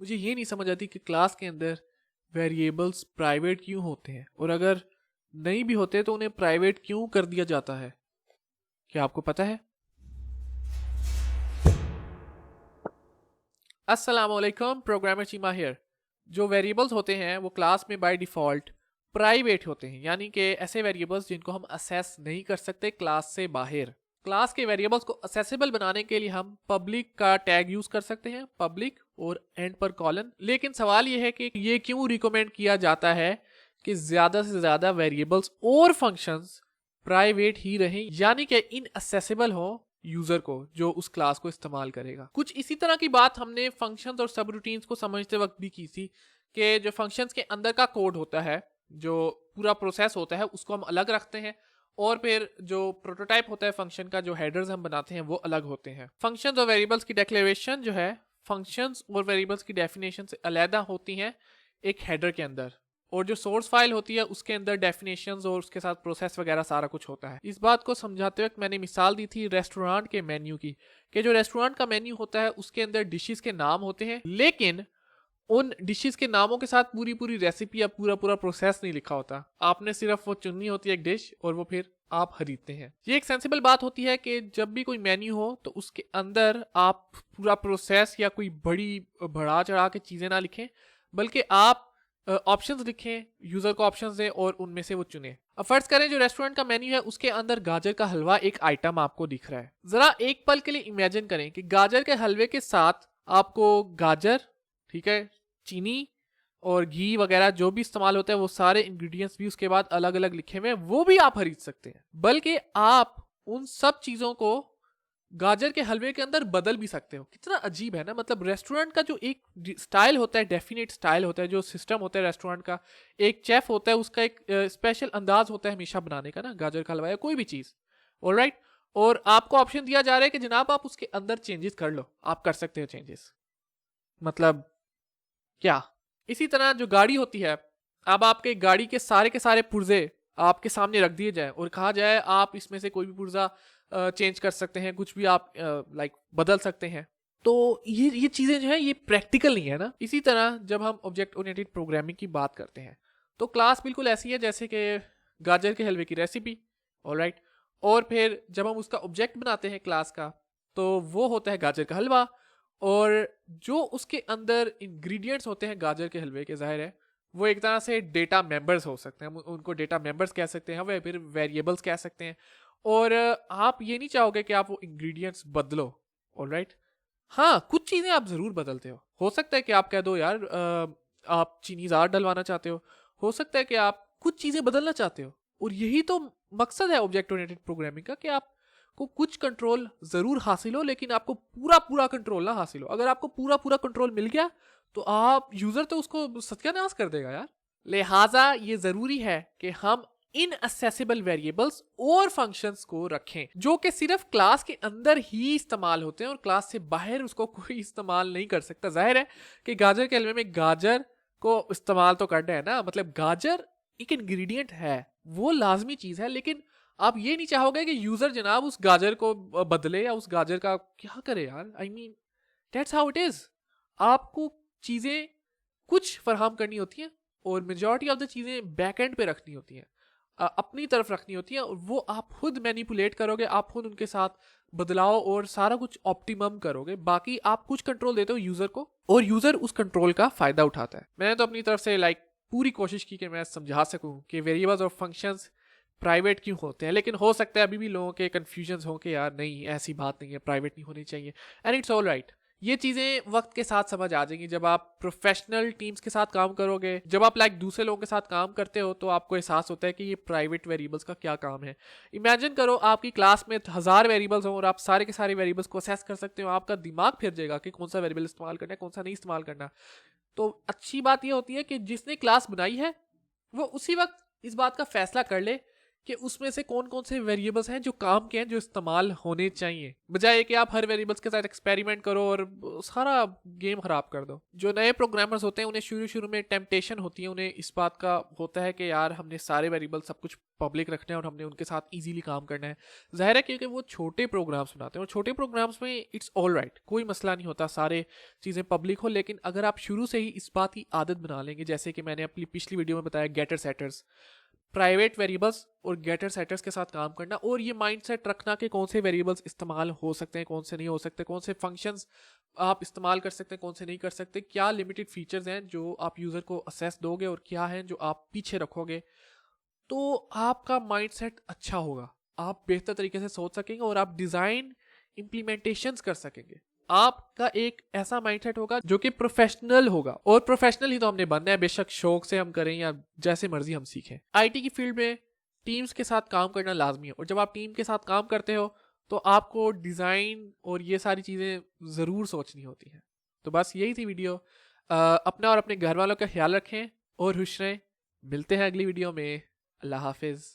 मुझे ये नहीं समझ आती कि क्लास के अंदर वेरिएबल्स प्राइवेट क्यों होते हैं, और अगर नहीं भी होते तो उन्हें प्राइवेट क्यों कर दिया जाता है। क्या आपको पता है? अस्सलामुअलैकुम, प्रोग्रामर चीमा हियर। जो वेरिएबल्स होते हैं वो क्लास में बाय डिफ़ॉल्ट प्राइवेट होते हैं, यानी कि ऐसे वेरिएबल्स जिनको हम असेस नहीं कर सकते क्लास से बाहर। क्लास के वेरिएबल्स को असेसेबल बनाने के लिए हम पब्लिक का टैग यूज कर सकते हैं, पब्लिक और एंड पर कॉलन। लेकिन सवाल ये है कि ये क्यों रिकमेंड किया जाता है कि ज्यादा से ज्यादा वेरिएबल्स और फंक्शंस प्राइवेट ही रहें, यानी कि इनअसेसेबल हो यूजर को जो उस क्लास को इस्तेमाल करेगा। कुछ इसी तरह की बात हमने फंक्शंस और सब रूटीन्स को समझते वक्त भी की थी कि जो फंक्शंस के अंदर का कोड होता है, जो पूरा प्रोसेस होता है, उसको हम अलग रखते हैं, और फिर जो प्रोटोटाइप होता है फंक्शन का, जो हेडर्स हम बनाते हैं, वो अलग होते हैं। फंक्शंस और वेरिएबल्स की डिक्लेरेशन जो है फंक्शंस और वेरिएबल्स की डेफिनेशन से अलहदा होती हैं एक हेडर के अंदर, और जो सोर्स फाइल होती है उसके अंदर डेफिनेशंस और उसके साथ प्रोसेस वगैरह सारा कुछ होता है। इस बात को समझाते वक्त मैंने मिसाल दी थी रेस्टोरेंट के मेन्यू की, कि जो रेस्टोरेंट का मेन्यू होता है उसके अंदर डिशेस के नाम होते हैं, लेकिन उन डिशेस के नामों के साथ पूरी पूरी रेसिपी या पूरा पूरा प्रोसेस नहीं लिखा होता। आपने सिर्फ वो चुननी होती है एक डिश, और वो फिर आप खरीदते हैं। ये एक सेंसिबल बात होती है कि जब भी कोई मेन्यू हो तो उसके अंदर आप पूरा प्रोसेस या कोई बड़ी बढ़ा चढ़ा के चीज़ें ना लिखें, बल्कि आप ऑप्शंस लिखें, यूजर को ऑप्शंस दें और उनमें से वो चुने। अब फर्ज करें जो रेस्टोरेंट का मेन्यू है उसके अंदर गाजर का हलवा एक आइटम आपको दिख रहा है। जरा एक पल के लिए इमेजिन करें कि गाजर के हलवे के साथ आपको गाजर, ठीक है, चीनी और घी वगैरह जो भी इस्तेमाल होता है वो सारे इंग्रेडिएंट्स भी उसके बाद अलग अलग लिखे हुए हैं, वो भी आप खरीद सकते हैं। बल्कि आप उन सब चीज़ों को गाजर के हलवे के अंदर बदल भी सकते हो। कितना अजीब है ना। मतलब रेस्टोरेंट का जो एक स्टाइल होता है, डेफिनेट स्टाइल होता है, जो सिस्टम होता है रेस्टोरेंट का, एक चेफ होता है, उसका एक स्पेशल अंदाज होता है हमेशा बनाने का ना, गाजर का हलवा या कोई भी चीज़। ऑलराइट, और आपको ऑप्शन दिया जा रहा है कि जनाब आप उसके अंदर चेंजेस कर लो, आप कर सकते हो चेंजेस। मतलब क्या? इसी तरह जो गाड़ी होती है, अब आपके गाड़ी के सारे पुर्जे आपके सामने रख दिए जाए और कहा जाए आप इसमें से कोई भी पुर्जा चेंज कर सकते हैं, कुछ भी आप लाइक बदल सकते हैं, तो ये चीज़ें जो है ये प्रैक्टिकल नहीं है ना। इसी तरह जब हम ऑब्जेक्ट ओरिएंटेड प्रोग्रामिंग की बात करते हैं तो क्लास बिल्कुल ऐसी है जैसे कि गाजर के हलवे की रेसिपी। ऑलराइट, और फिर जब हम उसका ऑब्जेक्ट बनाते हैं क्लास का, तो वो होता है गाजर का हलवा, और जो उसके अंदर इंग्रेडिएंट्स होते हैं गाजर के हलवे के, जाहिर है वो एक तरह से डेटा मेंबर्स हो सकते हैं, हम उनको डेटा मेंबर्स कह सकते हैं, वह फिर वेरिएबल्स कह सकते हैं। और आप ये नहीं चाहोगे कि आप वो इंग्रेडिएंट्स बदलो। ऑलराइट, हाँ, कुछ चीज़ें आप ज़रूर बदलते हो सकता है कि आप कह दो यार आप चीनी ज़्यादा डलवाना चाहते हो सकता है कि आप कुछ चीज़ें बदलना चाहते हो, और यही तो मकसद है ऑब्जेक्ट ओरिएंटेड प्रोग्रामिंग का, कि आप को कुछ कंट्रोल जरूर हासिल हो, लेकिन आपको पूरा पूरा कंट्रोल ना हासिल हो। अगर आपको पूरा पूरा कंट्रोल मिल गया तो आप यूजर तो उसको सत्यानाश कर देगा यार। लिहाजा ये जरूरी है कि हम इनअसेसिबल वेरिएबल्स और फंक्शंस को रखें जो कि सिर्फ क्लास के अंदर ही इस्तेमाल होते हैं और क्लास से बाहर उसको कोई इस्तेमाल नहीं कर सकता। जाहिर है कि गाजर के हलवे में गाजर को इस्तेमाल तो करना है ना, मतलब गाजर एक इंग्रेडिएंट है, वो लाजमी चीज है, लेकिन आप ये नहीं चाहोगे कि यूजर जनाब उस गाजर को बदले या उस गाजर का क्या करे यार। I mean that's how it is. आपको चीजें कुछ फराहम करनी होती हैं और मेजॉरिटी ऑफ द चीजें बैक एंड पे रखनी होती हैं, अपनी तरफ रखनी होती है, और वो आप खुद मैनिपुलेट करोगे, आप खुद उनके साथ बदलाव और सारा कुछ ऑप्टिमम करोगे। बाकी आप कुछ कंट्रोल देते हो यूजर को, और यूजर उस कंट्रोल का फायदा उठाता है। मैंने तो अपनी तरफ से पूरी कोशिश की कि मैं समझा सकूं कि वेरिएबल्स और फंक्शंस प्राइवेट क्यों होते हैं, लेकिन हो सकता है अभी भी लोगों के कन्फ्यूजन्स हो कि यार नहीं, ऐसी बात नहीं है, प्राइवेट नहीं होनी चाहिए, एंड इट्स ऑल राइट। ये चीज़ें वक्त के साथ समझ आ जाएंगी जब आप प्रोफेशनल टीम्स के साथ काम करोगे, जब आप दूसरे लोगों के साथ काम करते हो, तो आपको एहसास होता है कि ये प्राइवेट वेरिएबल्स का क्या काम है। इमेजिन करो आपकी क्लास में 1000 वेरिएबल्स हों और आप सारे के सारे वेरिएबल्स को असेस कर सकते हो, आपका दिमाग फिर जाएगा कि कौन सा वेरिएबल इस्तेमाल करना है, कौन सा नहीं इस्तेमाल करना। तो अच्छी बात ये होती है कि जिसने क्लास बनाई है वो उसी वक्त इस बात का फैसला कर ले कि उसमें से कौन कौन से वेरिएबल्स हैं जो काम के हैं, जो इस्तेमाल होने चाहिए, बजाय कि आप हर वेरिएबल्स के साथ एक्सपेरिमेंट करो और सारा गेम खराब कर दो। जो नए प्रोग्रामर्स होते हैं उन्हें शुरू शुरू में टेम्पटेशन होती है, उन्हें इस बात का होता है कि यार हमने सारे वेरिएबल सब कुछ पब्लिक रखना है और हमने उनके साथ इजीली काम करना है। जाहिर है क्योंकि वो छोटे प्रोग्राम्स बनाते हैं और छोटे प्रोग्राम्स में इट्स ऑल राइट, कोई मसला नहीं होता सारे चीज़ें पब्लिक हो। लेकिन अगर आप शुरू से ही इस बात की आदत बना लेंगे, जैसे कि मैंने अपनी पिछली वीडियो में बताया, गेटर सेटर्स, प्राइवेट वेरिएबल्स और गेटर सेटर्स के साथ काम करना, और ये माइंडसेट रखना कि कौन से वेरिएबल्स इस्तेमाल हो सकते हैं, कौन से नहीं हो सकते, कौन से फंक्शंस आप इस्तेमाल कर सकते हैं, कौन से नहीं कर सकते, क्या लिमिटेड फीचर्स हैं जो आप यूज़र को असेस दोगे और क्या हैं जो आप पीछे रखोगे, तो आपका माइंडसेट अच्छा होगा, आप बेहतर तरीके से सोच सकेंगे और आप डिज़ाइन इम्प्लीमेंटेशंस कर सकेंगे। आपका एक ऐसा माइंडसेट होगा जो कि प्रोफेशनल होगा, और प्रोफेशनल ही तो हमने बनना है, बेशक शौक से हम करें या जैसे मर्जी हम सीखें। आईटी की फील्ड में टीम्स के साथ काम करना लाजमी है, और जब आप टीम के साथ काम करते हो तो आपको डिज़ाइन और ये सारी चीज़ें ज़रूर सोचनी होती हैं। तो बस यही थी वीडियो। अपना और अपने घर वालों का ख्याल रखें और खुश रहें। मिलते हैं अगली वीडियो में। अल्लाह हाफिज़।